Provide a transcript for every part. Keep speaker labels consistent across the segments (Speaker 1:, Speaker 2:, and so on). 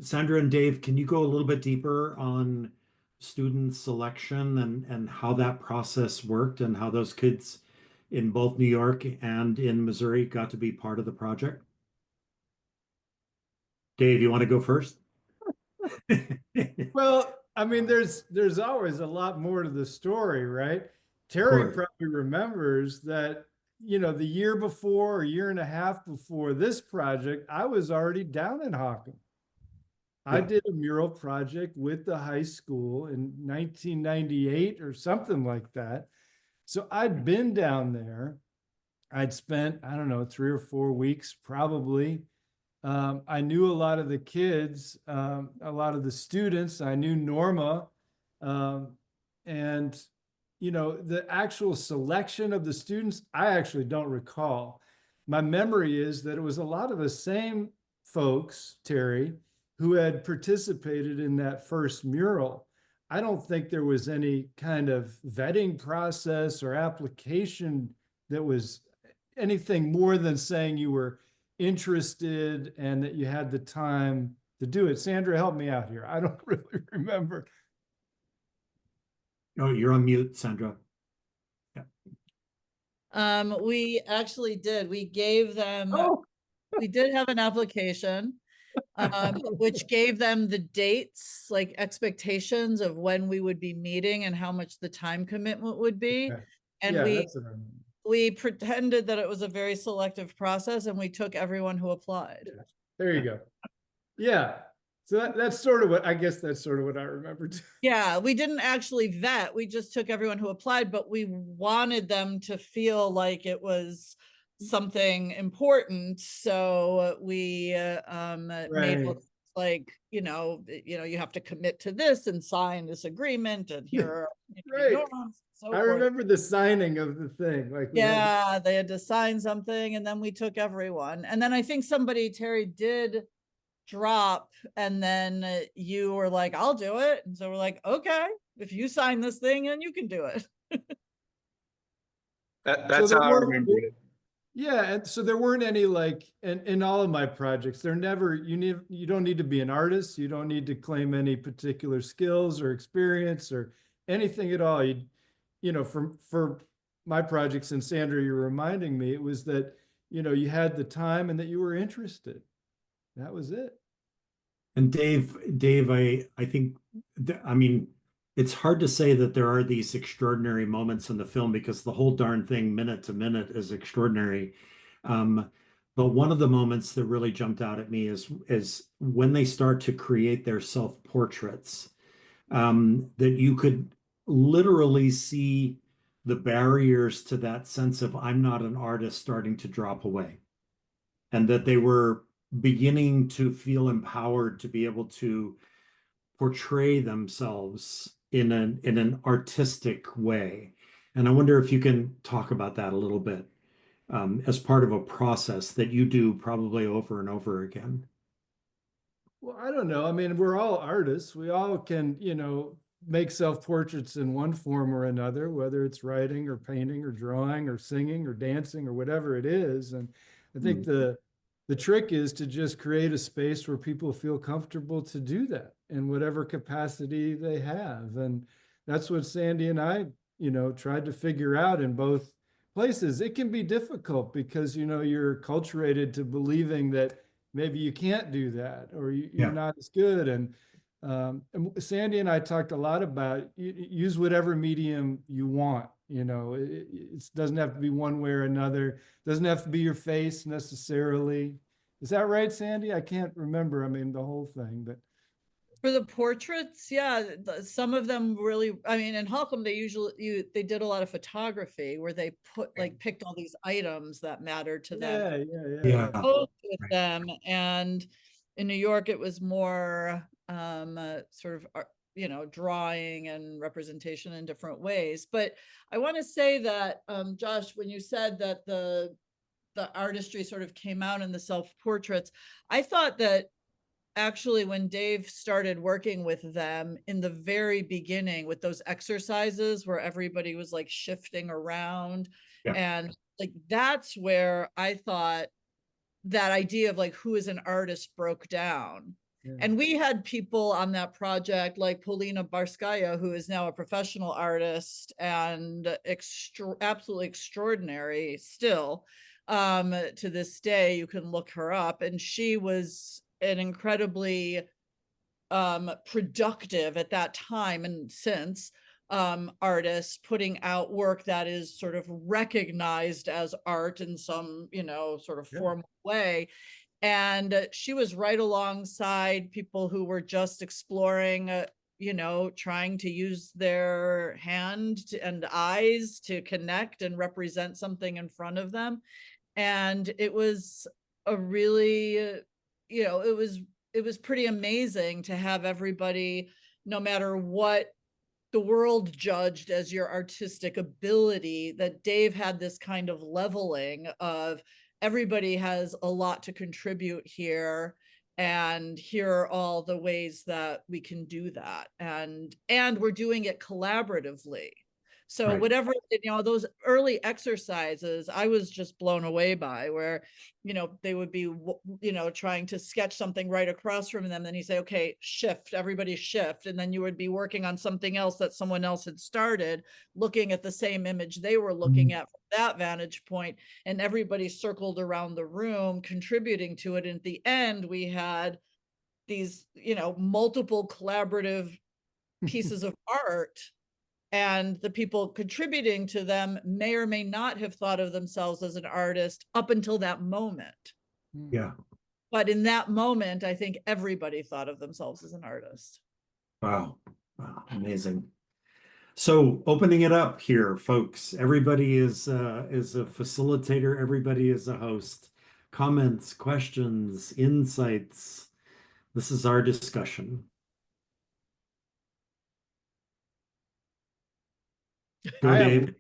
Speaker 1: Sandra and Dave, can you go a little bit deeper on student selection and how that process worked and how those kids in both New York and in Missouri got to be part of the project? Dave, you want to go first? Of
Speaker 2: Well, I mean, there's always a lot more to the story, right? Terry
Speaker 1: course.
Speaker 2: probably remembers that, the year before or year and a half before this project, I was already down in Holcomb. I
Speaker 1: Yeah.
Speaker 2: did a mural project with the high school in 1998 or something like that. So I'd been down there. I'd spent, I don't know, 3 or 4 weeks probably. I knew a lot of the kids, a lot of the students. I knew Norma. Um, and, the actual selection of the students, I actually don't recall. My memory is that it was a lot of the same folks, Terry, who had participated in that first mural. I don't think there was any kind of vetting process or application that was anything more than saying you were interested and that you had the time to do it. Sandra, help me out here. I don't really remember.
Speaker 1: Oh, you're on mute, Sandra. Yeah.
Speaker 3: We actually did. We gave them,
Speaker 2: Oh,
Speaker 3: we did have an application, which gave them the dates, like expectations of when we would be meeting and how much the time commitment would be.
Speaker 2: okay.
Speaker 3: And
Speaker 2: Yeah,
Speaker 3: we
Speaker 2: that's what I remember.
Speaker 3: we pretended that it was a very selective process and we took everyone who applied.
Speaker 2: Yeah. There you go. Yeah. So that's sort of what I guess that's sort of what I remember too.
Speaker 3: Yeah, we didn't actually vet. We just took everyone who applied, but we wanted them to feel like it was something important. So we made
Speaker 2: Right.
Speaker 3: like, you have to commit to this and sign this agreement, and here are
Speaker 2: Right.
Speaker 3: norms,
Speaker 2: I
Speaker 3: so forth.
Speaker 2: remember the signing of the thing. Like we had
Speaker 3: Yeah, they had to sign something, and then we took everyone. And then I think Terry did drop, and then you were like, I'll do it. And so we're like, okay, if you sign this thing, then you can do it.
Speaker 2: so
Speaker 4: That's
Speaker 2: there
Speaker 4: how I
Speaker 2: weren't
Speaker 4: remember it.
Speaker 2: yeah, and so there weren't any like in all of my projects, there never you don't need to be an artist, you don't need to claim any particular skills or experience or anything at all. For my projects, and Sandra, you're reminding me, it was that, you had the time and that you were interested. That was it.
Speaker 1: And Dave, I think, I mean, it's hard to say that there are these extraordinary moments in the film because the whole darn thing, minute to minute, is extraordinary. Um, but one of the moments that really jumped out at me is when they start to create their self-portraits, that you could literally see the barriers to that sense of I'm not an artist starting to drop away, and that they were beginning to feel empowered to be able to portray themselves in an artistic way. And I wonder if you can talk about that a little bit, as part of a process that you do probably over and over again.
Speaker 2: Well, I don't know. I mean, we're all artists. We all can, make self-portraits in one form or another, whether it's writing or painting or drawing or singing or dancing or whatever it is. And I think
Speaker 1: Mm.
Speaker 2: the trick is to just create a space where people feel comfortable to do that in whatever capacity they have. And that's what Sandy and I, tried to figure out in both places. It can be difficult because, you're acculturated to believing that maybe you can't do that or you're
Speaker 1: Yeah.
Speaker 2: not as good. And Sandy and I talked a lot about use whatever medium you want. It doesn't have to be one way or another. It doesn't have to be your face necessarily. Is that right, Sandy? I can't remember. I mean, the whole thing, but
Speaker 3: For the portraits, yeah, some of them really, I mean, in Holcomb, they did a lot of photography where they picked all these items that mattered to them,
Speaker 2: yeah, yeah, yeah, yeah.
Speaker 1: Yeah.
Speaker 3: posed with
Speaker 1: Right.
Speaker 3: them. And in New York, it was more sort of drawing and representation in different ways. But I want to say that, Josh, when you said that the artistry sort of came out in the self-portraits, I thought that actually when Dave started working with them in the very beginning with those exercises where everybody was like shifting around,
Speaker 1: Yeah.
Speaker 3: and like that's where I thought that idea of like who is an artist broke down. And we had people on that project like Polina Barskaya, who is now a professional artist and absolutely extraordinary still. To this day, you can look her up. And she was an incredibly productive at that time and since artist, putting out work that is sort of recognized as art in some, sort of formal way. And she was right alongside people who were just exploring, trying to use their hand and eyes to connect and represent something in front of them. And it was a really, it was pretty amazing to have everybody, no matter what the world judged as your artistic ability, that Dave had this kind of leveling of everybody has a lot to contribute here, and here are all the ways that we can do that, and we're doing it collaboratively. So
Speaker 1: Right.
Speaker 3: whatever, those early exercises I was just blown away by, where they would be trying to sketch something right across from them, and then you say, okay, shift, everybody shift, and then you would be working on something else that someone else had started, looking at the same image they were looking at from that vantage point, and everybody circled around the room contributing to it. And at the end we had these multiple collaborative pieces of art, and the people contributing to them may or may not have thought of themselves as an artist up until that moment.
Speaker 1: Yeah.
Speaker 3: But in that moment, I think everybody thought of themselves as an artist.
Speaker 1: Wow. Wow. Amazing. So opening it up here, folks, everybody is a facilitator. Everybody is a host. Comments, questions, insights. This is our discussion. Go, Dave.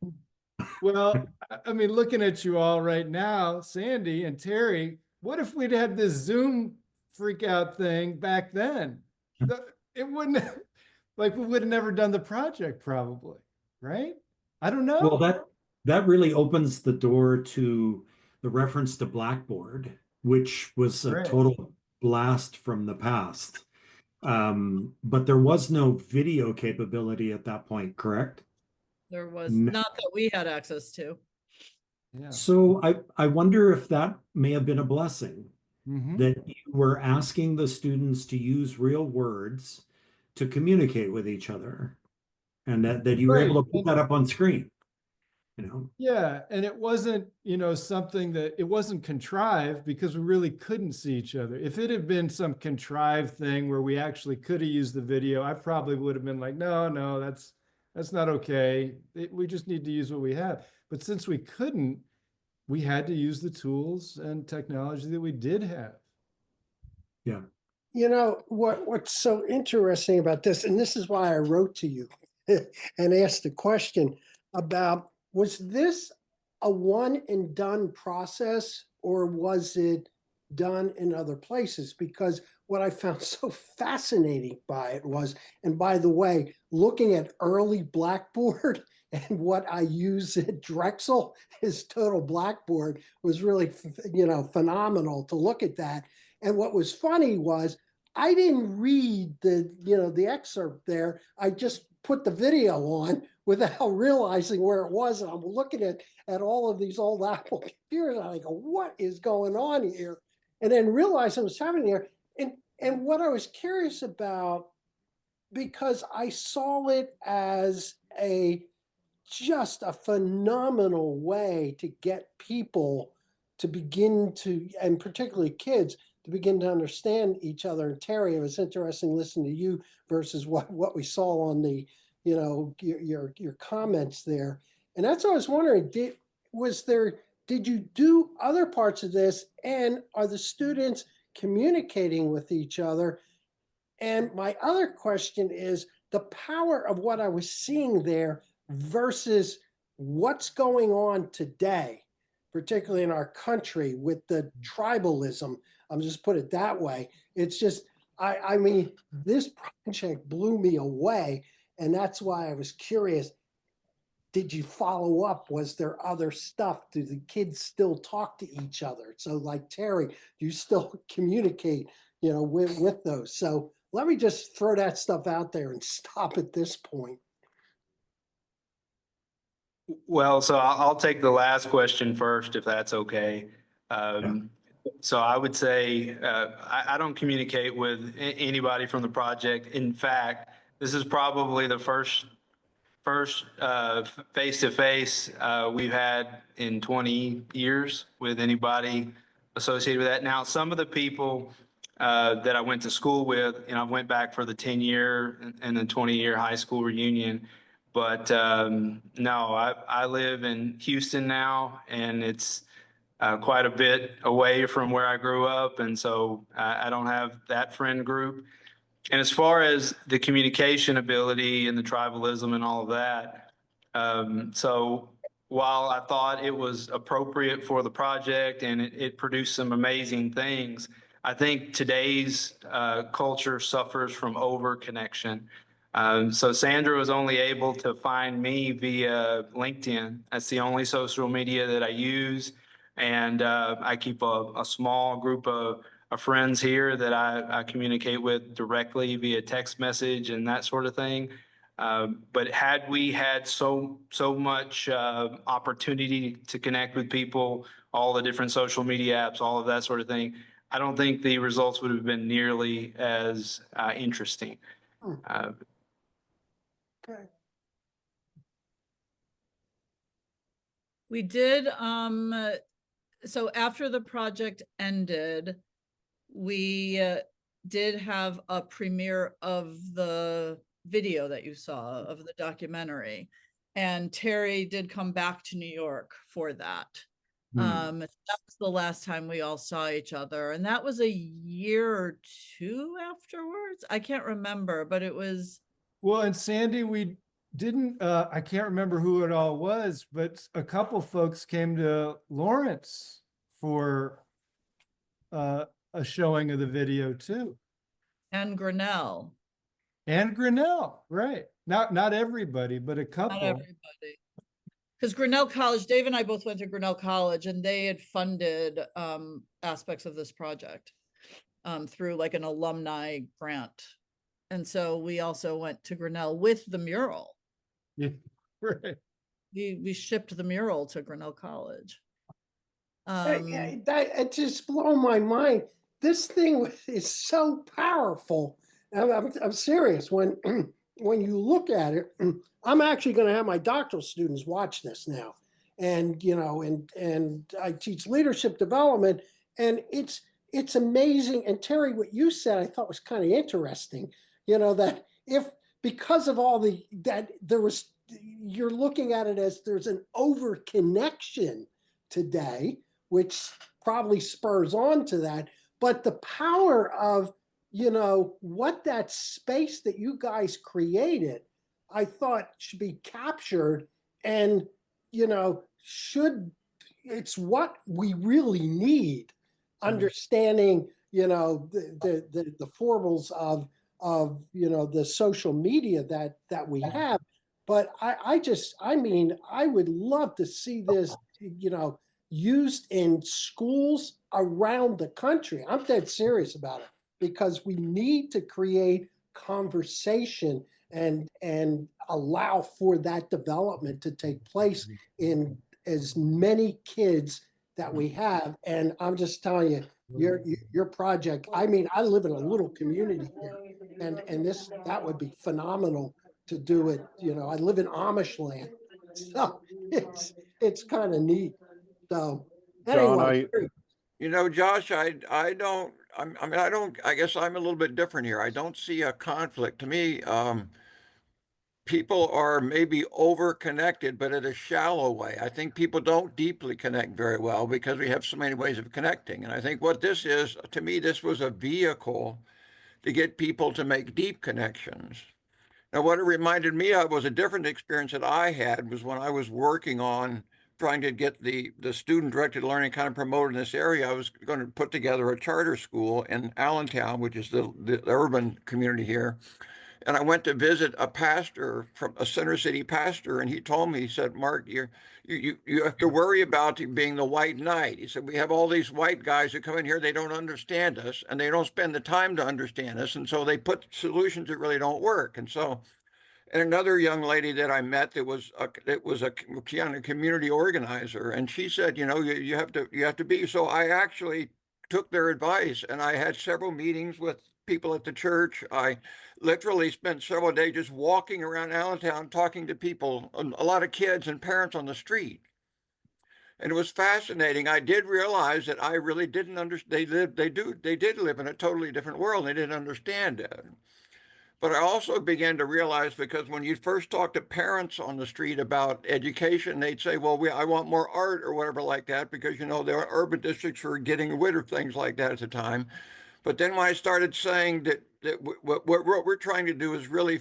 Speaker 2: Well, I mean, looking at you all right now, Sandy and Terry, what if we'd had this Zoom freak out thing back then? It wouldn't, like, we would have never done the project probably, right? I don't know.
Speaker 1: Well, that really opens the door to the reference to Blackboard, which was a
Speaker 2: Right.
Speaker 1: total blast from the past. But there was no video capability at that point, correct?
Speaker 3: There was
Speaker 1: No.
Speaker 3: not that we had access to.
Speaker 2: Yeah.
Speaker 1: So I wonder if that may have been a blessing,
Speaker 2: Mhm.
Speaker 1: that you were asking the students to use real words to communicate with each other, and that you were able
Speaker 2: Right.
Speaker 1: to put that up on screen,
Speaker 2: Yeah, and it wasn't, something that it wasn't contrived because we really couldn't see each other. If it had been some contrived thing where we actually could have used the video, I probably would have been like, no, that's not okay. We just need to use what we have. But since we couldn't, we had to use the tools and technology that we did have.
Speaker 1: Yeah.
Speaker 4: What's so interesting about this, and this is why I wrote to you and asked a question about, was this a one and done process, or was it done in other places? Because what I found so fascinating by it was, and by the way, looking at early Blackboard and what I use at Drexel, his total Blackboard was really, phenomenal to look at that. And what was funny was I didn't read the excerpt there. I just put the video on without realizing where it was. And I'm looking at all of these old Apple computers. And I go, what is going on here? And then realized it was happening here. And what I was curious about, because I saw it as just a phenomenal way to get people to begin to, and particularly kids, to begin to understand each other. And Terry, it was interesting listening to you versus what we saw on the, your comments there. And that's what I was wondering, did you do other parts of this, and are the students communicating with each other? And my other question is the power of what I was seeing there versus what's going on today, particularly in our country with the tribalism. I'm just put it that way. It's just, I mean, this project blew me away. And that's why I was curious. Did you follow up? Was there other stuff? Do the kids still talk to each other? So like Terry, do you still communicate with those. So let me just throw that stuff out there and stop at this point.
Speaker 5: Well, so I'll take the last question first, if that's okay. So I would say I don't communicate with anybody from the project. In fact, this is probably the first face-to-face we've had in 20 years with anybody associated with that. Now, some of the people that I went to school with, I went back for the 10-year and the 20-year high school reunion. But no, I live in Houston now, and it's quite a bit away from where I grew up. And so I don't have that friend group. And as far as the communication ability and the tribalism and all of that, so while I thought it was appropriate for the project and it produced some amazing things, I think today's culture suffers from over connection. So Sandra was only able to find me via LinkedIn. That's the only social media that I use. And I keep a small group of friends here that I communicate with directly via text message and that sort of thing. But had we had so much opportunity to connect with people, all the different social media apps, all of that sort of thing, I don't think the results would have been nearly as interesting.
Speaker 4: Okay.
Speaker 3: We did, so after the project ended, we did have a premiere of the video that you saw of the documentary, and Terry did come back to New York for that. That was the last time we all saw each other, and that was a year or two afterwards. I can't remember, but it was.
Speaker 2: Well, and Sandy, we didn't, I can't remember who it all was, but a couple folks came to Lawrence for a showing of the video too.
Speaker 3: And Grinnell.
Speaker 2: And Grinnell, right. Not everybody, but a couple.
Speaker 3: Not everybody. Because Grinnell College, Dave and I both went to Grinnell College, and they had funded aspects of this project through like an alumni grant. And so we also went to Grinnell with the mural.
Speaker 2: Yeah, right.
Speaker 3: We shipped the mural to Grinnell College.
Speaker 4: It just blew my mind. This thing is so powerful. I'm serious. When you look at it, I'm actually going to have my doctoral students watch this now, and and I teach leadership development, and it's amazing. And Terry, what you said, I thought was kind of interesting. That because of all that there was, you're looking at it as there's an over connection today, which probably spurs on to that. But the power of, what that space that you guys created, I thought should be captured, and, it's what we really need, understanding, the foibles of the social media that we have. But I would love to see this, used in schools around the country. I'm dead serious about it, because we need to create conversation and allow for that development to take place in as many kids that we have. And I'm just telling you, your project, I live in a little community here, and that would be phenomenal to do it. I live in Amish land, so it's kind of neat. So anyway,
Speaker 6: Josh, I guess I'm a little bit different here. I don't see a conflict. To me, people are maybe over connected, but in a shallow way. I think people don't deeply connect very well because we have so many ways of connecting. And I think what this is, to me, this was a vehicle to get people to make deep connections. Now, what it reminded me of was a different experience that I had was when I was working on trying to get the student-directed learning kind of promoted in this area. I was going to put together a charter school in Allentown, which is the urban community here. And I went to visit a pastor, from a Center City pastor, and he told me, he said, Mark, you have to worry about being the white knight. He said, we have all these white guys who come in here, they don't understand us, and they don't spend the time to understand us. And so they put solutions that really don't work. And so, and another young lady that I met that was a community organizer, and she said, you have to be. So I actually took their advice, and I had several meetings with people at the church. I literally spent several days just walking around Allentown talking to people, a lot of kids and parents on the street. And it was fascinating. I did realize that I really didn't understand. They did live in a totally different world. They didn't understand it. But I also began to realize, because when you first talk to parents on the street about education, they'd say, well, I want more art or whatever like that, because, there are urban districts were getting rid of things like that at the time. But then when I started saying that what we're trying to do is really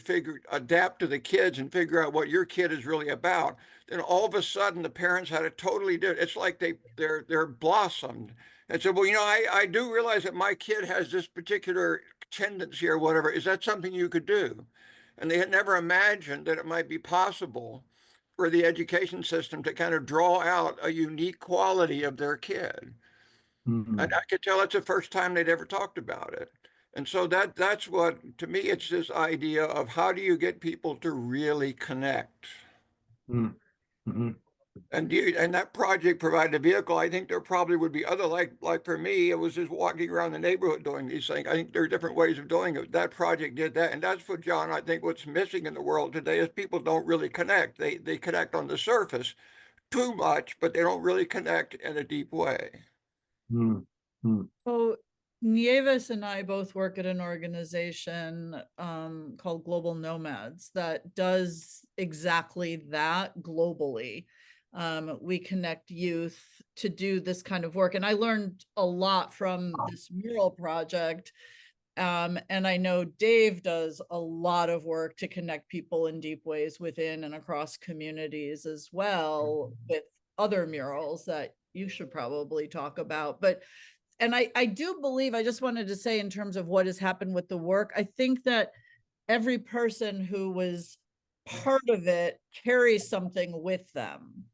Speaker 6: adapt to the kids and figure out what your kid is really about, then all of a sudden the parents had a totally different, it's like they're blossomed. And said, well, I do realize that my kid has this particular tendency or whatever. Is that something you could do? And they had never imagined that it might be possible for the education system to kind of draw out a unique quality of their kid.
Speaker 1: Mhm.
Speaker 6: And I could tell it's the first time they'd ever talked about it. And so that's what, to me, it's this idea of how do you get people to really connect?
Speaker 1: Mhm.
Speaker 6: And that project provided a vehicle. I think there probably would be other, like for me, it was just walking around the neighborhood doing these things. I think there are different ways of doing it. That project did that. And that's what, John, I think what's missing in the world today is people don't really connect. They connect on the surface too much, but they don't really connect in a deep way.
Speaker 1: Mhm.
Speaker 3: So Nieves and I both work at an organization called Global Nomads that does exactly that globally. We connect youth to do this kind of work. And I learned a lot from this mural project. And I know Dave does a lot of work to connect people in deep ways within and across communities as well, with other murals that you should probably talk about. But and I do believe, I just wanted to say, in terms of what has happened with the work, I think that every person who was part of it carries something with them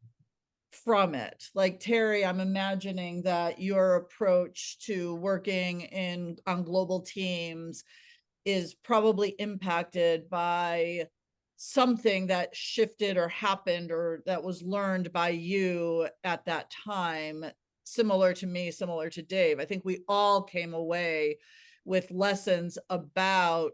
Speaker 3: from it. Like Terry, I'm imagining that your approach to working on global teams is probably impacted by something that shifted or happened or that was learned by you at that time, similar to me, similar to Dave. I think we all came away with lessons about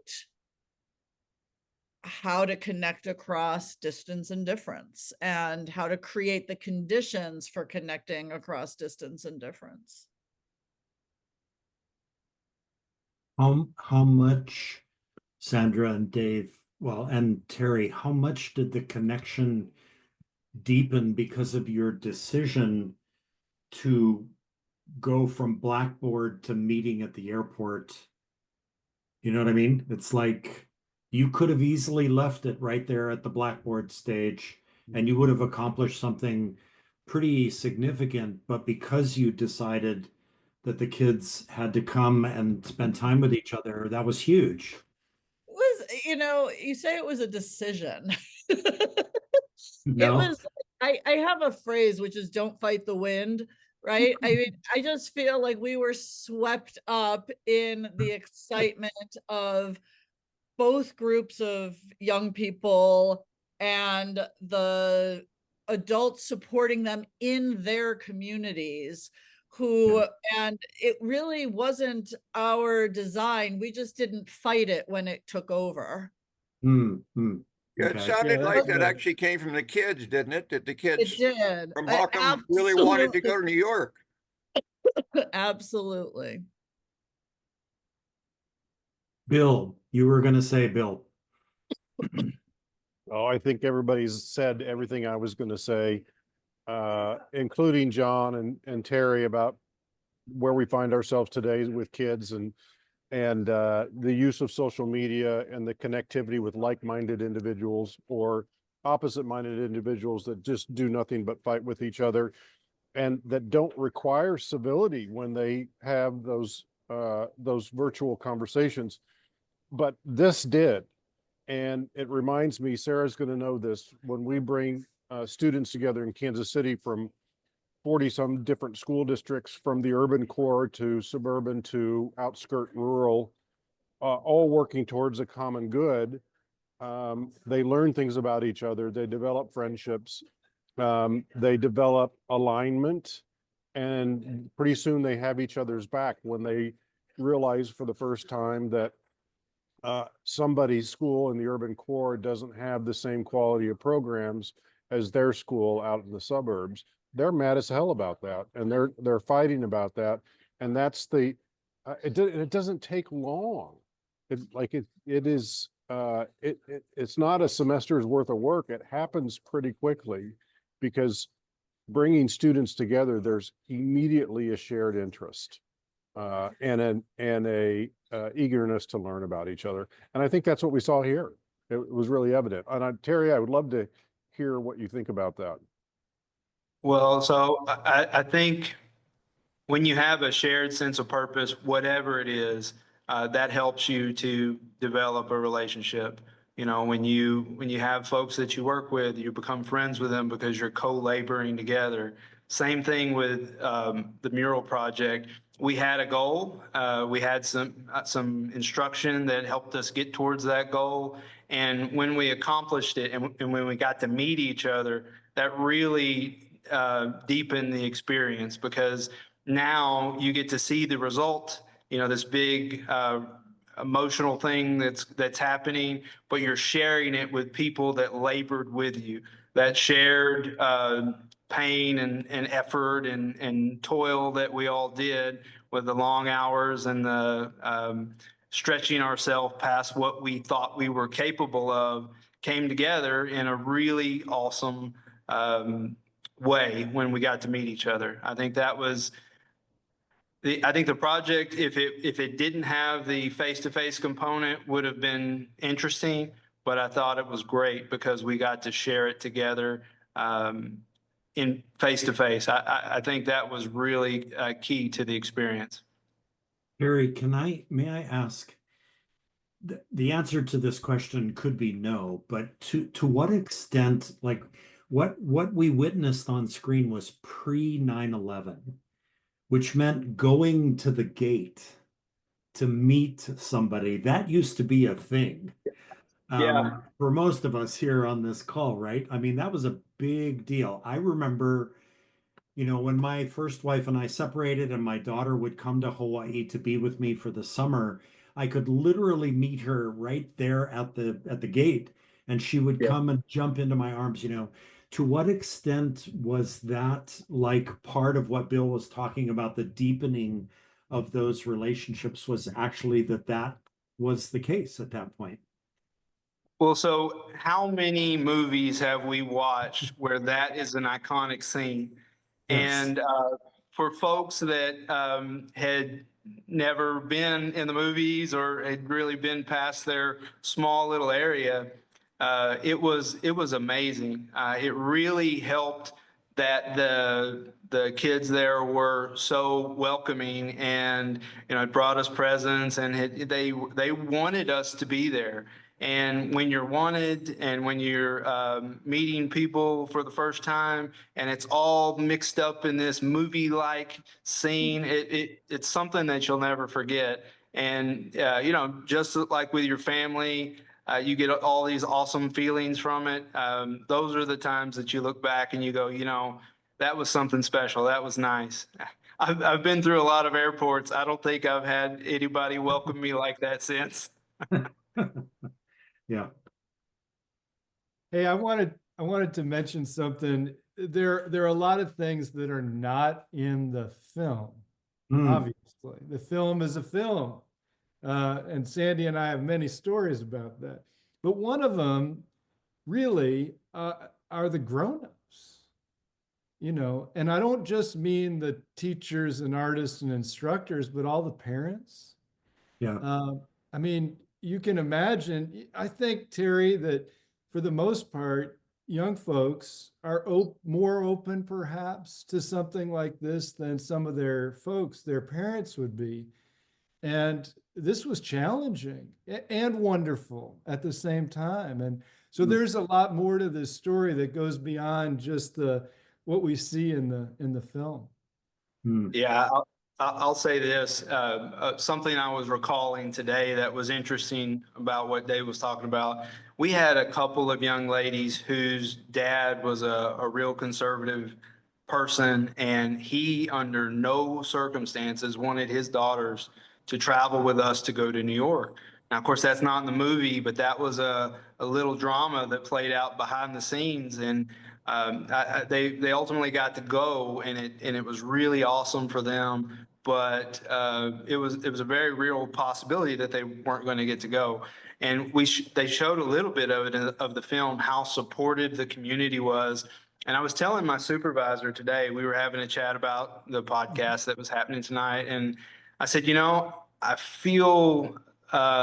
Speaker 3: how to connect across distance and difference, and how to create the conditions for connecting across distance and difference.
Speaker 1: How much, Sandra and Dave, well, and Terry, how much did the connection deepen because of your decision to go from Blackboard to meeting at the airport? You know what I mean? It's like you could have easily left it right there at the Blackboard stage and you would have accomplished something pretty significant. But because you decided that the kids had to come and spend time with each other, that was huge.
Speaker 3: It was, you say it was a decision. It
Speaker 1: No?
Speaker 3: was, I have a phrase which is don't fight the wind, right? I mean, I just feel like we were swept up in the excitement of both groups of young people and the adults supporting them in their communities who, and it really wasn't our design. We just didn't fight it when it took over.
Speaker 6: Yeah, it
Speaker 1: Okay.
Speaker 6: sounded
Speaker 2: Yeah,
Speaker 6: like
Speaker 2: that's
Speaker 6: that
Speaker 2: right.
Speaker 6: actually came from the kids, didn't it? That the
Speaker 3: It
Speaker 6: kids
Speaker 3: did.
Speaker 6: from Holcomb really wanted to go to New York.
Speaker 3: Absolutely.
Speaker 1: Bill, you were going to say, Bill.
Speaker 7: Oh, I think everybody's said everything I was going to say, including John and Terry, about where we find ourselves today with kids and the use of social media and the connectivity with like-minded individuals or opposite-minded individuals that just do nothing but fight with each other and that don't require civility when they have those virtual conversations. But this did. And it reminds me, Sarah's going to know this, when we bring students together in Kansas City from 40 some different school districts, from the urban core to suburban to outskirt rural, all working towards a common good. They learn things about each other. They develop friendships. They develop alignment, and pretty soon they have each other's back when they realize for the first time that somebody's school in the urban core doesn't have the same quality of programs as their school out in the suburbs. They're mad as hell about that, and they're fighting about that. And that's the it doesn't take long. It's not a semester's worth of work. It happens pretty quickly, because bringing students together, there's immediately a shared interest and a eagerness to learn about each other. And I think that's what we saw here. It was really evident. And Terry, I would love to hear what you think about that.
Speaker 5: Well, so I think when you have a shared sense of purpose, whatever it is, that helps you to develop a relationship. You know, when you have folks that you work with, you become friends with them because you're co-laboring together. Same thing with the mural project. We had a goal. We had some instruction that helped us get towards that goal. And when we accomplished it, and when we got to meet each other, that really deepened the experience, because now you get to see the result. You know, this big emotional thing that's happening, but you're sharing it with people that labored with you, that shared pain and effort and toil that we all did, with the long hours and the stretching ourselves past what we thought we were capable of, came together in a really awesome way when we got to meet each other. I think that was I think the project, if it didn't have the face-to-face component, would have been interesting, but I thought it was great because we got to share it together in face-to-face. I think that was really key to the experience.
Speaker 1: Harry, may I ask, the answer to this question could be no, but to what extent, like what we witnessed on screen was pre 9/11, which meant going to the gate to meet somebody. That used to be a thing. For most of us here on this call, right? I mean, that was a big deal. I remember, when my first wife and I separated and my daughter would come to Hawaii to be with me for the summer, I could literally meet her right there at the gate, and she would come and jump into my arms. To what extent was that like part of what Bill was talking about, the deepening of those relationships, was actually that was the case at that point?
Speaker 5: Well, so how many movies have we watched where that is an iconic scene?
Speaker 1: Yes.
Speaker 5: And for folks that had never been in the movies or had really been past their small little area, it was amazing. It really helped that the kids there were so welcoming, and it brought us presents, and they wanted us to be there. And when you're wanted, and when you're meeting people for the first time, and it's all mixed up in this movie-like scene, it's something that you'll never forget. And just like with your family, you get all these awesome feelings from it. Those are the times that you look back and you go, that was something special. That was nice. I've been through a lot of airports. I don't think I've had anybody welcome me like that since.
Speaker 1: Yeah.
Speaker 2: Hey, I wanted to mention something. There are a lot of things that are not in the film. Obviously, the film is a film, and Sandy and I have many stories about that. But one of them, really, are the grown-ups. And I don't just mean the teachers and artists and instructors, but all the parents.
Speaker 1: Yeah.
Speaker 2: I mean, you can imagine, I think, Terry, that for the most part, young folks are more open perhaps to something like this than some of their parents would be. And this was challenging and wonderful at the same time. And so
Speaker 1: Hmm.
Speaker 2: there's a lot more to this story that goes beyond just what we see in the film.
Speaker 1: Hmm.
Speaker 5: Yeah, I'll say this, something I was recalling today that was interesting about what Dave was talking about. We had a couple of young ladies whose dad was a real conservative person, and he, under no circumstances, wanted his daughters to travel with us to go to New York. Now, of course, that's not in the movie, but that was a little drama that played out behind the scenes. And they ultimately got to go, and it was really awesome for them. But it was a very real possibility that they weren't going to get to go. And they showed a little bit of it of the film, how supportive the community was. And I was telling my supervisor today, we were having a chat about the podcast that was happening tonight, and I said, I feel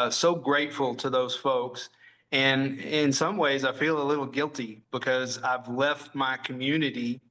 Speaker 5: so grateful to those folks. And in some ways, I feel a little guilty because I've left my community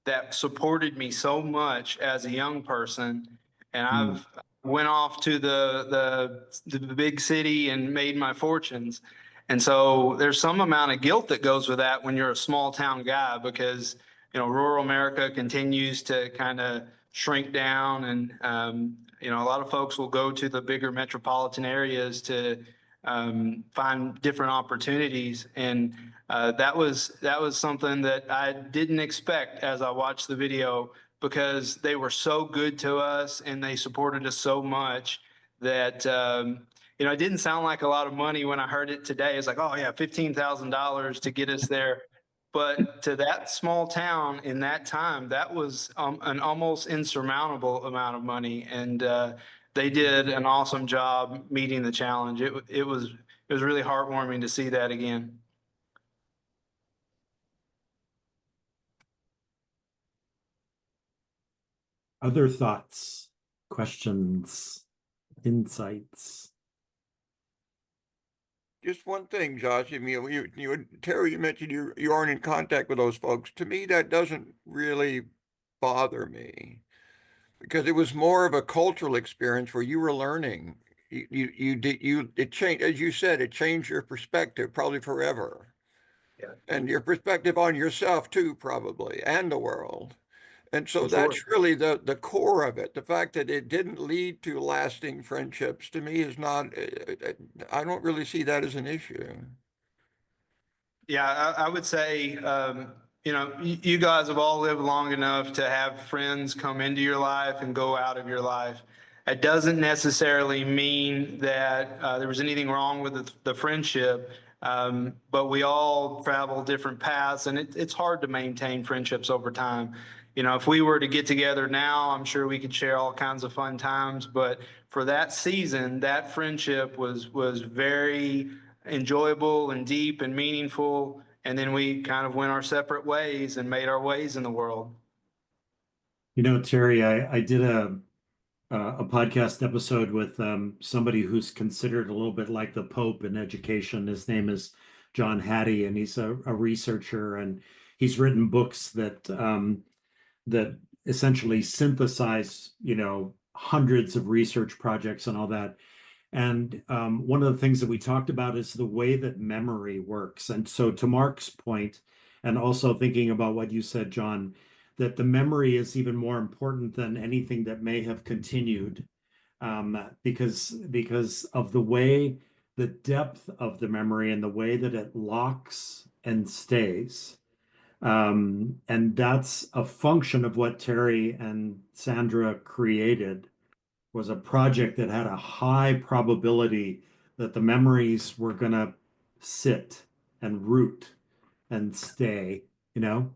Speaker 5: that supported me so much as a young person, and
Speaker 1: Hmm.
Speaker 5: I've went off to the big city and made my fortunes. And so there's some amount of guilt that goes with that when you're a small town guy, because rural America continues to kind of shrink down, and a lot of folks will go to the bigger metropolitan areas to find different opportunities. And that was something that I didn't expect as I watched the video, because they were so good to us and they supported us so much that it didn't sound like a lot of money when I heard it today. It's like, oh yeah, $15,000 to get us there. But to that small town in that time, that was an almost insurmountable amount of money, and they did an awesome job meeting the challenge. It was really heartwarming to see that again.
Speaker 1: Other thoughts, questions, insights?
Speaker 6: Just one thing, Josh. I mean, Terry, you mentioned you aren't in contact with those folks. To me, that doesn't really bother me, because it was more of a cultural experience where you were learning. It changed, as you said, it changed your perspective probably forever,
Speaker 5: Yeah,
Speaker 6: and your perspective on yourself too, probably, and the world. And so
Speaker 5: for sure.
Speaker 6: that's really the core of it. The fact that it didn't lead to lasting friendships, to me, is not, I don't really see that as an issue.
Speaker 5: Yeah, I would say, you guys have all lived long enough to have friends come into your life and go out of your life. It doesn't necessarily mean that there was anything wrong with the friendship, but we all travel different paths, and it's hard to maintain friendships over time. If we were to get together now, I'm sure we could share all kinds of fun times, but for that season, that friendship was very enjoyable and deep and meaningful. And then we kind of went our separate ways and made our ways in the world.
Speaker 1: Terry, I did a podcast episode with somebody who's considered a little bit like the Pope in education. His name is John Hattie, and he's a researcher, and he's written books that essentially synthesize, hundreds of research projects and all that. And one of the things that we talked about is the way that memory works. And so, to Mark's point, and also thinking about what you said, John, that the memory is even more important than anything that may have continued, because of the way, the depth of the memory and the way that it locks and stays. And that's a function of what Terry and Sandra created, was a project that had a high probability that the memories were going to sit and root and stay, you know?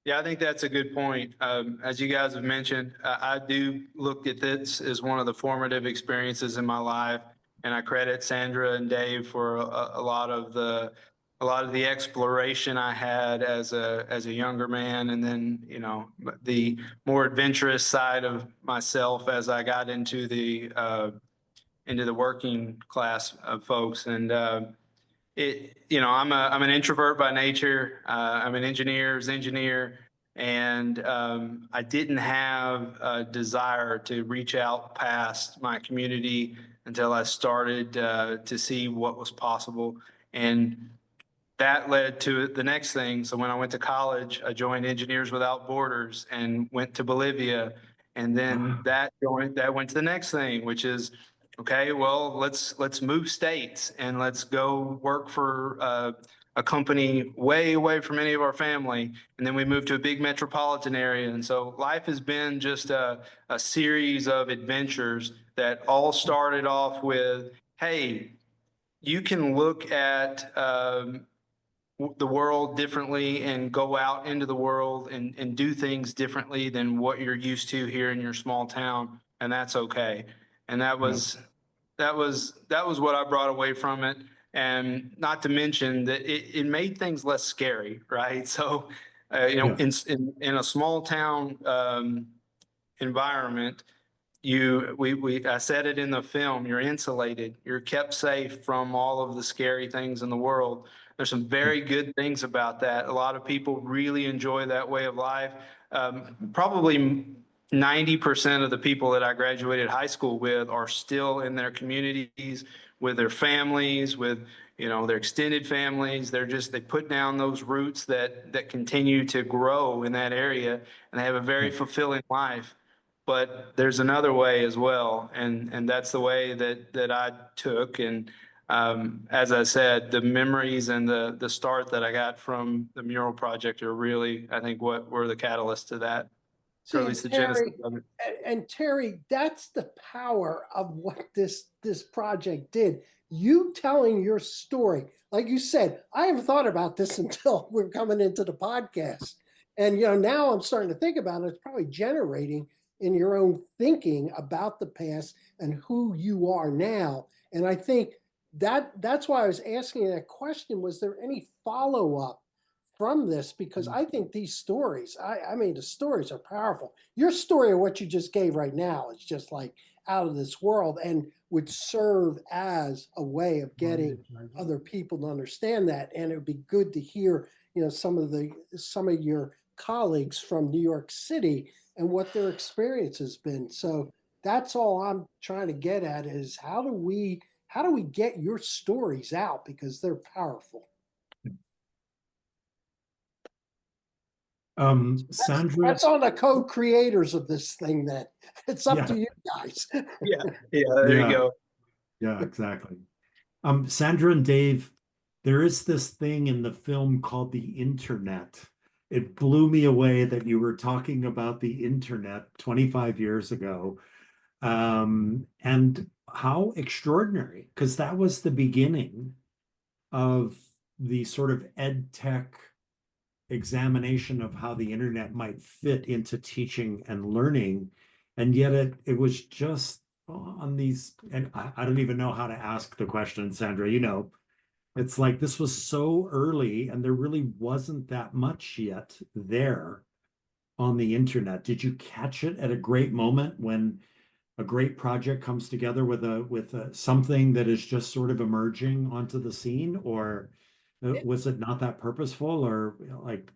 Speaker 5: Yeah, I think that's a good point. As you guys have mentioned, I do look at this as one of the formative experiences in my life, and I credit Sandra and Dave for a lot of the exploration I had as a younger man, and then the more adventurous side of myself as I got into the working class of folks. And I'm an introvert by nature. I'm an engineer's engineer. And I didn't have a desire to reach out past my community until I started to see what was possible. And that led to the next thing. So when I went to college, I joined Engineers Without Borders and went to Bolivia. And then that went to the next thing, which is, okay, well, let's move states and let's go work for a company way away from any of our family. And then we moved to a big metropolitan area. And so life has been just a series of adventures that all started off with, hey, you can look at the world differently and go out into the world and do things differently than what you're used to here in your small town. And that's okay. And that was what I brought away from it. And not to mention that it made things less scary, right? So,
Speaker 1: Yeah.
Speaker 5: in a small town environment, I said it in the film, you're insulated, you're kept safe from all of the scary things in the world. There's some very good things about that. A lot of people really enjoy that way of life. Probably 90% of the people that I graduated high school with are still in their communities with their families, with, their extended families. They put down those roots that continue to grow in that area, and they have a very fulfilling life. But there's another way as well, and that's the way that I took. And as I said, the memories and the start that I got from the mural project are really, I think, what were the catalyst to that, or at
Speaker 4: See,
Speaker 5: least the genesis
Speaker 4: Terry,
Speaker 5: of it.
Speaker 4: and Terry, that's the power of what this project did. You telling your story, like you said, I haven't thought about this until we're coming into the podcast, and now I'm starting to think about it. It's probably generating in your own thinking about the past and who you are now. And I think that's why I was asking that question. Was there any follow up from this? Because I think these stories, I mean, the stories are powerful. Your story of what you just gave right now is just like out of this world and would serve as a way of getting other people to understand that. And it would be good to hear, some of your colleagues from New York City and what their experience has been. So that's all I'm trying to get at is how do we get your stories out, because they're powerful.
Speaker 1: Sandra,
Speaker 4: That's on the co-creators of this thing then. It's up
Speaker 1: yeah,
Speaker 4: to you guys.
Speaker 5: Yeah, there you
Speaker 1: yeah,
Speaker 5: go.
Speaker 1: yeah, exactly. Sandra and Dave, there is this thing in the film called the internet. It blew me away that you were talking about the internet 25 years ago. And how extraordinary, because that was the beginning of the sort of ed tech examination of how the internet might fit into teaching and learning. And yet it was just on these, and I don't even know how to ask the question, Sandra, it's like this was so early and there really wasn't that much yet there on the internet. Did you catch it at a great moment when a great project comes together with something that is just sort of emerging onto the scene, or was it not that purposeful, or like,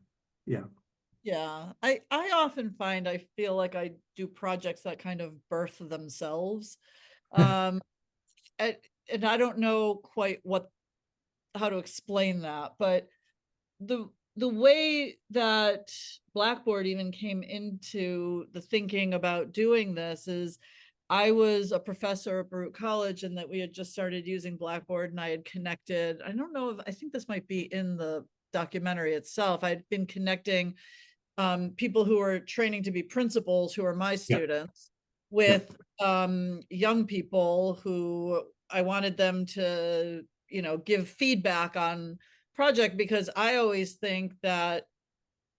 Speaker 1: yeah.
Speaker 3: Yeah, I often find I feel like I do projects that kind of birth themselves. Um, and, and I don't know quite how to explain that, but the way that Blackboard even came into the thinking about doing this is I was a professor at Baruch College, and that we had just started using Blackboard, and I had connected, I don't know if, I think this might be in the documentary itself. I'd been connecting people who are training to be principals, who are my students, with young people who I wanted them to, give feedback on project, because I always think that,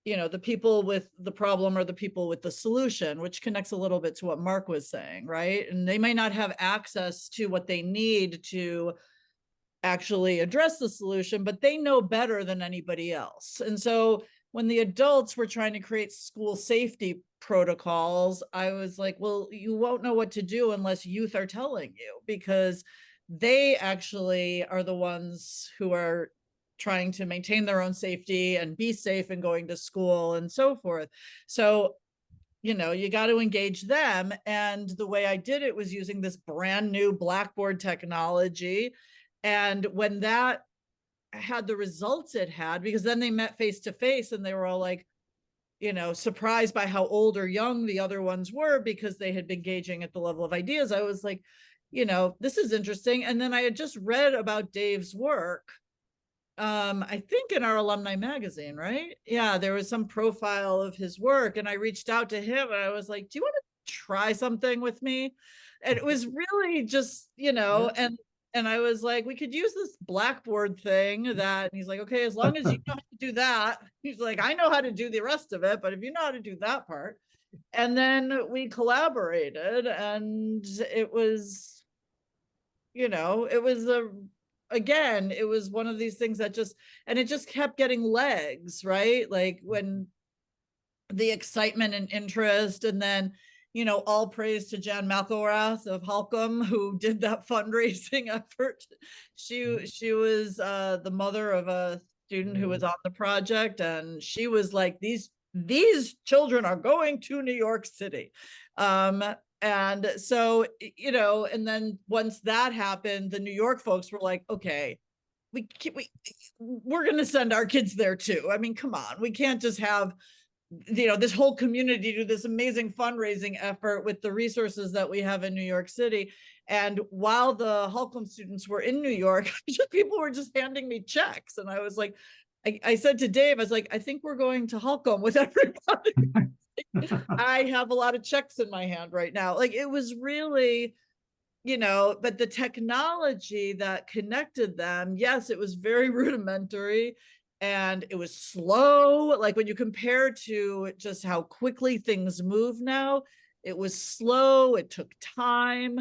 Speaker 3: the people with the problem are the people with the solution, which connects a little bit to what Mark was saying, right? And they may not have access to what they need to actually address the solution, but they know better than anybody else. And so when the adults were trying to create school safety protocols, I was like, well, you won't know what to do unless youth are telling you, because they actually are the ones who are trying to maintain their own safety and be safe and going to school and so forth. So, you know, you got to engage them. And the way I did it was using this brand new Blackboard technology. And when that had the results it had, because then they met face to face and they were all like, you know, surprised by how old or young the other ones were because they had been gauging at the level of ideas. I was like, you know, this is interesting. And then I had just read about Dave's work. I think in our alumni magazine, right? Yeah, there was some profile of his work, and I reached out to him and I was like, do you want to try something with me? And it was really just, you know, and I was like, we could use this Blackboard thing that, and he's like, okay, as long as you know how to do that. He's like, I know how to do the rest of it, but if you know how to do that part. And then we collaborated, and it was, you know, it was again, it was one of these things that just, and it just kept getting legs, right? Like when the excitement and interest, and then, you know, all praise to Jan McElrath of Holcomb, who did that fundraising effort. She was the mother of a student who was on the project, and she was like, these children are going to New York City. And so, you know, and then once that happened, the New York folks were like, okay, we're going to send our kids there too. I mean, come on, we can't just have, you know, this whole community do this amazing fundraising effort with the resources that we have in New York City. And while the Holcomb students were in New York, people were just handing me checks. And I was like, I said to Dave, I was like, I think we're going to Holcomb with everybody. I have a lot of checks in my hand right now. Like, it was really, you know, but the technology that connected them, yes, it was very rudimentary and it was slow. Like when you compare to just how quickly things move now, it was slow. It took time.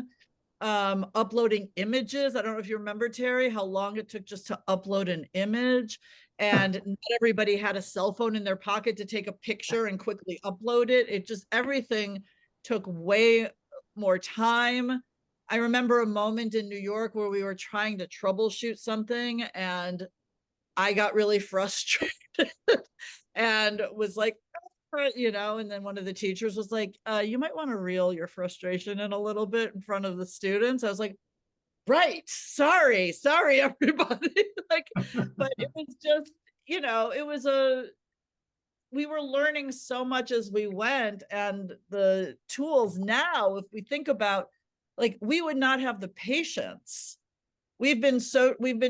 Speaker 3: Uploading images. I don't know if you remember, Terry, how long it took just to upload an image. And not everybody had a cell phone in their pocket to take a picture and quickly upload it. It just, everything took way more time. I remember a moment in New York where we were trying to troubleshoot something and I got really frustrated and was like, you know, and then one of the teachers was like, you might want to reel your frustration in a little bit in front of the students. I was like, right, sorry everybody. Like, but it was just, you know, it was we were learning so much as we went, and the tools now, if we think about, like, we would not have the patience. We've been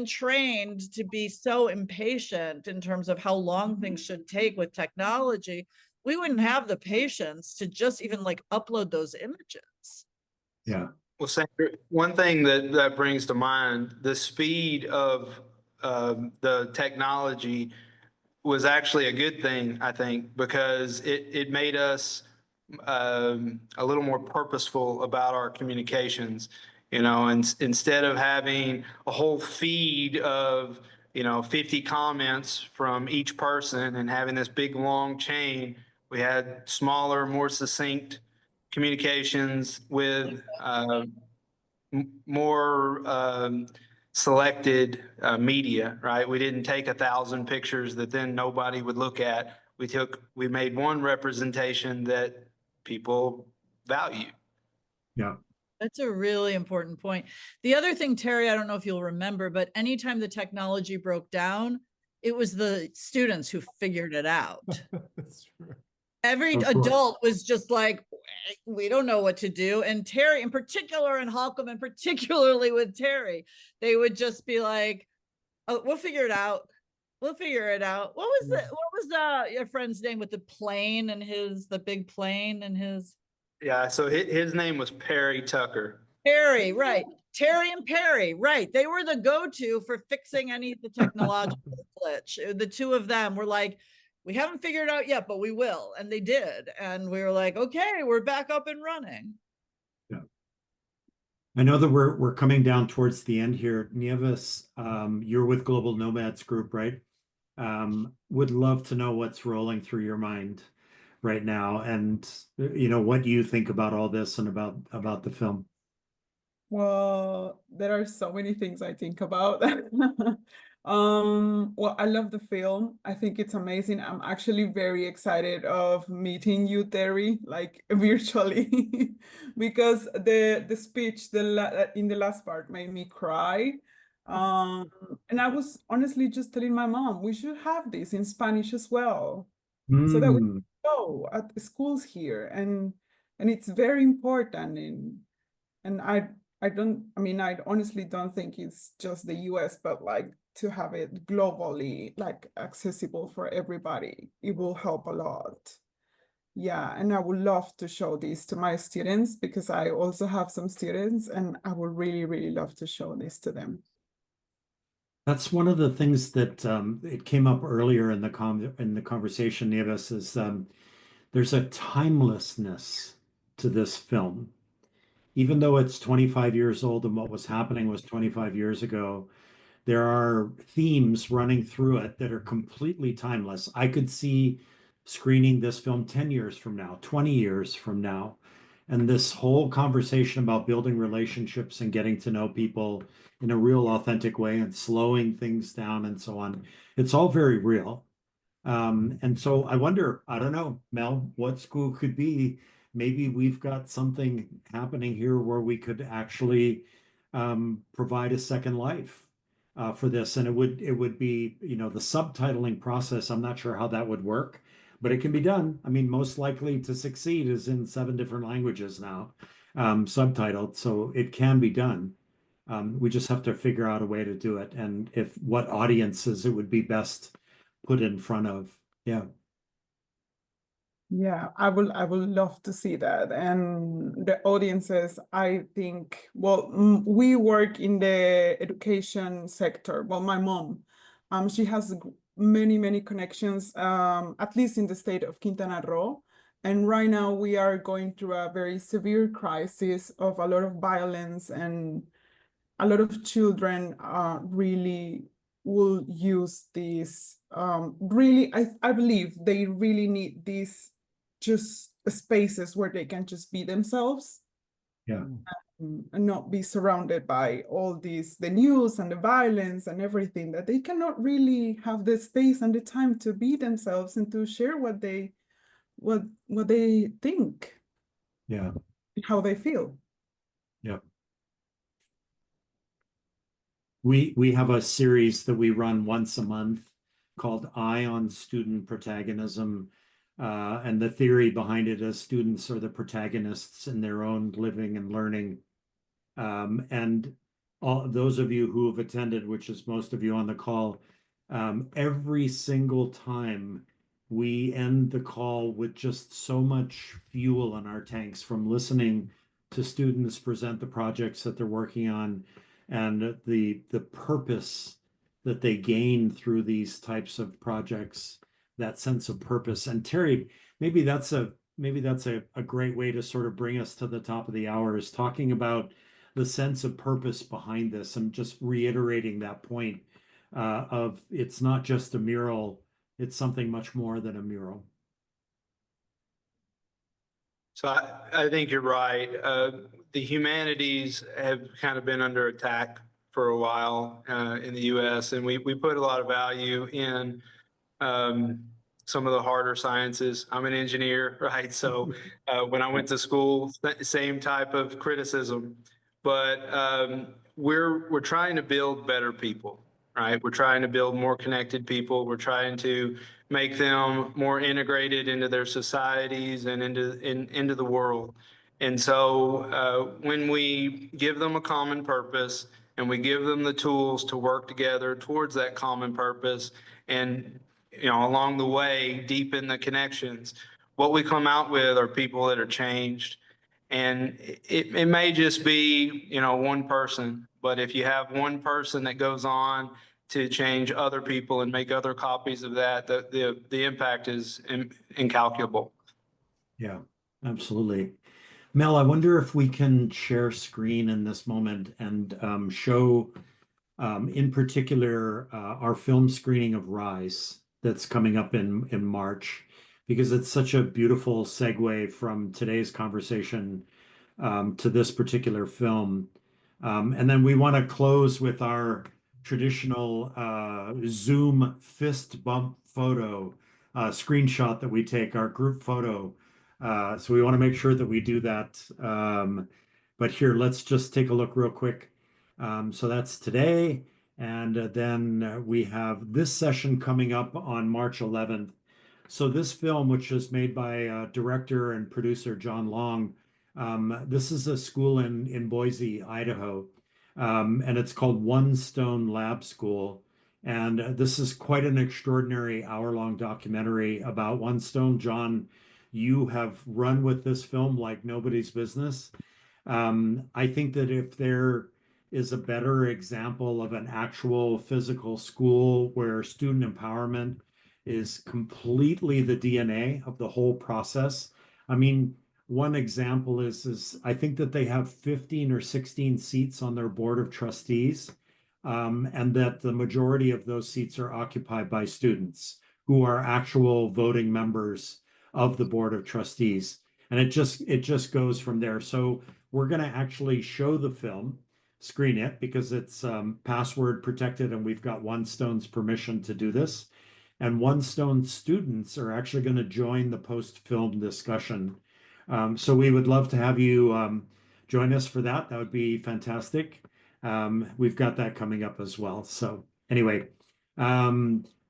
Speaker 3: trained to be so impatient in terms of how long things should take with technology. We wouldn't have the patience to just even like upload those images.
Speaker 1: Yeah.
Speaker 5: Well, Sandra, one thing that brings to mind, the speed of the technology was actually a good thing, I think, because it made us a little more purposeful about our communications. You know, and instead of having a whole feed of, you know, 50 comments from each person and having this big long chain, we had smaller, more succinct communications with more selected media, right? We didn't take 1,000 pictures that then nobody would look at. We made one representation that people value.
Speaker 1: Yeah.
Speaker 3: That's a really important point. The other thing, Terry, I don't know if you'll remember, but anytime the technology broke down, it was the students who figured it out.
Speaker 2: That's true.
Speaker 3: Every adult was just like, we don't know what to do. And Terry, in particular, and Holcomb, and particularly with Terry, they would just be like, oh, we'll figure it out. We'll figure it out. What was your friend's name with the plane and the big plane and his?
Speaker 5: Yeah, so his name was Perry Tucker.
Speaker 3: Perry, right. Terry and Perry, right. They were the go-to for fixing any of the technological glitch. The two of them were like, we haven't figured it out yet, but we will. And they did. And we were like, okay, we're back up and running.
Speaker 1: Yeah. I know that we're coming down towards the end here. Nieves, you're with Global Nomads Group, right? Would love to know what's rolling through your mind right now, and you know what you think about all this and about the film.
Speaker 8: Well, there are so many things I think about. Well, I love the film. I think it's amazing. I'm actually very excited of meeting you, Terry, like virtually, because the speech in the last part made me cry. Um, and I was honestly just telling my mom we should have this in Spanish as well, so that we
Speaker 1: Mm,
Speaker 8: go at the schools here, and it's very important. And I don't, I mean, I honestly don't think it's just the US, but like to have it globally, like accessible for everybody, it will help a lot. Yeah, and I would love to show this to my students because I also have some students and I would really, really love to show this to them.
Speaker 1: that's one of the things that it came up earlier in the conversation, Nieves, is there's a timelessness to this film. Even though it's 25 years old and what was happening was 25 years ago, there are themes running through it that are completely timeless. I could see screening this film 10 years from now, 20 years from now. And this whole conversation about building relationships and getting to know people in a real authentic way and slowing things down and so on, it's all very real. And so I wonder, I don't know, Mel, what school could be? Maybe we've got something happening here where we could actually provide a second life for this. And it would be, the subtitling process. I'm not sure how that would work, but it can be done. I mean, most likely to succeed is in 7 different languages now, subtitled, so it can be done. We just have to figure out a way to do it, and if what audiences it would be best put in front of. Yeah.
Speaker 8: Yeah, I will love to see that. And the audiences, I think, well, we work in the education sector. Well, my mom, she has many, many connections, at least in the state of Quintana Roo. And right now we are going through a very severe crisis of a lot of violence, and a lot of children really will use these. Really, I believe they really need these just spaces where they can just be themselves,
Speaker 1: Yeah.
Speaker 8: and not be surrounded by all these, the news and the violence and everything, that they cannot really have the space and the time to be themselves and to share what they think,
Speaker 1: Yeah.
Speaker 8: how they feel.
Speaker 1: Yeah. We have a series that we run once a month called Eye on Student Protagonism. And the theory behind it is students are the protagonists in their own living and learning. And all those of you who have attended, which is most of you on the call, every single time we end the call with just so much fuel in our tanks from listening to students present the projects that they're working on and the purpose that they gain through these types of projects, that sense of purpose. And Terry, maybe that's a great way to sort of bring us to the top of the hour, is talking about the sense of purpose behind this and just reiterating that point of it's not just a mural, it's something much more than a mural.
Speaker 5: So I think you're right. The humanities have kind of been under attack for a while in the U.S., and we put a lot of value in some of the harder sciences. I'm an engineer, right? So when I went to school, same type of criticism. But we're trying to build better people, right? We're trying to build more connected people. We're trying to make them more integrated into their societies and into the world. And so when we give them a common purpose and we give them the tools to work together towards that common purpose, and along the way deepen the connections, what we come out with are people that are changed. And it may just be, one person, but if you have one person that goes on to change other people and make other copies of that, the impact is incalculable.
Speaker 1: Yeah, absolutely. Mel, I wonder if we can share screen in this moment and show, in particular, our film screening of Rise that's coming up in March, because it's such a beautiful segue from today's conversation to this particular film. And then we want to close with our traditional Zoom fist bump photo screenshot that we take, our group photo. So we want to make sure that we do that. But here, let's just take a look real quick. So that's today. And then we have this session coming up on March 11th. So this film, which is made by director and producer John Long, this is a school in Boise, Idaho, and it's called One Stone Lab School. And this is quite an extraordinary hour-long documentary about One Stone. John, you have run with this film like nobody's business. I think that if there is a better example of an actual physical school where student empowerment is completely the DNA of the whole process. I mean, one example is I think that they have 15 or 16 seats on their board of trustees, and that the majority of those seats are occupied by students who are actual voting members of the board of trustees. And it just goes from there. So we're going to actually show the film, screen it, because it's password protected, and we've got One Stone's permission to do this. And One Stone students are actually going to join the post-film discussion. So we would love to have you join us for that. That would be fantastic. We've got that coming up as well. So anyway,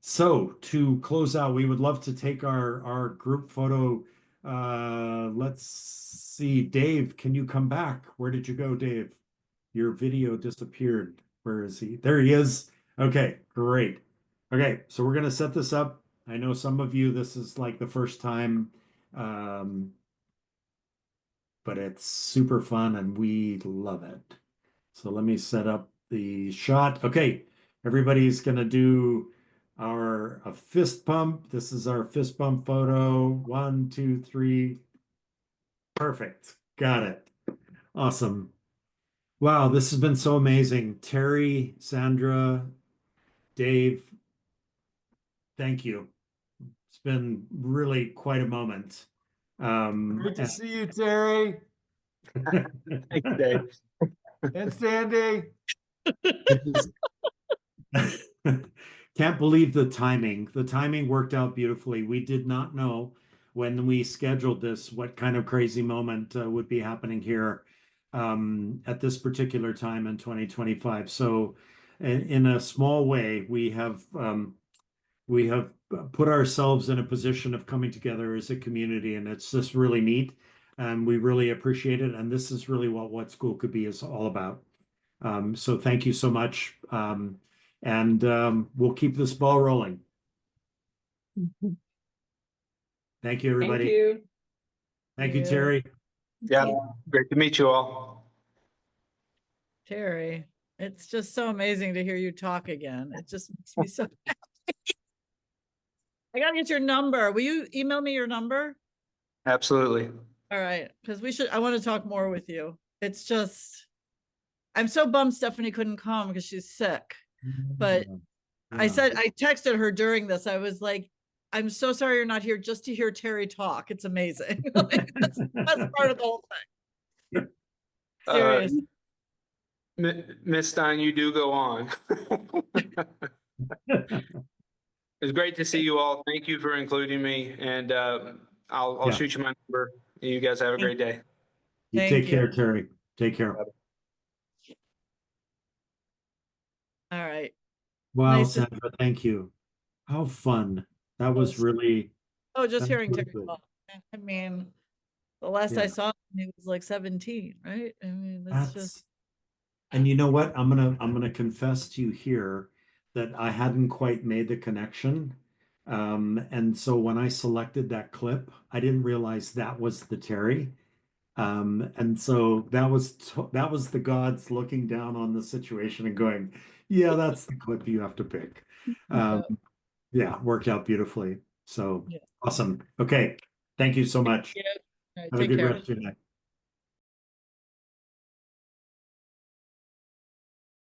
Speaker 1: so to close out, we would love to take our group photo. Let's see, Dave, can you come back? Where did you go, Dave? Your video disappeared. Where is he? There he is. Okay, great. Okay, so we're going to set this up. I know some of you, this is like the first time, but it's super fun and we love it. So let me set up the shot. Okay, everybody's going to do a fist pump. This is our fist pump photo. 1, 2, 3. Perfect. Got it. Awesome. Wow, this has been so amazing. Terry, Sandra, Dave, thank you. It's been really quite a moment.
Speaker 2: Great to see you, Terry.
Speaker 5: Thanks, Dave.
Speaker 2: And Sandy.
Speaker 1: Can't believe the timing. The timing worked out beautifully. We did not know when we scheduled this what kind of crazy moment would be happening here at this particular time in 2025. So, in a small way, we have put ourselves in a position of coming together as a community, and it's just really neat, and we really appreciate it. And this is really what School Could Be is all about. So thank you so much, and we'll keep this ball rolling. Thank you, everybody.
Speaker 9: Thank you.
Speaker 1: Thank you,
Speaker 3: Yeah.
Speaker 1: Terry.
Speaker 5: Yeah, great to meet you all.
Speaker 3: Terry, it's just so amazing to hear you talk again. It just makes me so happy. I gotta get your number. Will you email me your number?
Speaker 5: Absolutely.
Speaker 3: All right, because I want to talk more with you. It's just, I'm so bummed Stephanie couldn't come because she's sick. But I texted her during this. I was like, I'm so sorry you're not here just to hear Terry talk. It's amazing. Like, that's part of the whole thing. Serious.
Speaker 5: Miss Stein, you do go on. It's great to see you all. Thank you for including me, and I'll shoot you my number. You guys have a great day.
Speaker 1: You
Speaker 3: Thank
Speaker 1: take
Speaker 3: you.
Speaker 1: care, Terry. Take care.
Speaker 3: All right.
Speaker 1: Wow,
Speaker 3: Nice to-
Speaker 1: Sandra, thank you. How fun. That was really,
Speaker 3: Oh, just
Speaker 1: That's
Speaker 3: hearing
Speaker 1: really
Speaker 3: Terry
Speaker 1: good.
Speaker 3: talk. I mean, the last
Speaker 1: Yeah.
Speaker 3: I saw him, he was like 17, right? I mean, it's just,
Speaker 1: and you know what? I'm gonna confess to you here that I hadn't quite made the connection. And so when I selected that clip, I didn't realize that was the Terry. And so that was the gods looking down on the situation and going, yeah, that's the clip you have to pick. Yeah, worked out beautifully. So
Speaker 3: Yeah.
Speaker 1: awesome. Okay. Thank you so much.
Speaker 3: yeah. All right,
Speaker 1: Have a
Speaker 3: take
Speaker 1: good
Speaker 3: care.
Speaker 1: rest of your night.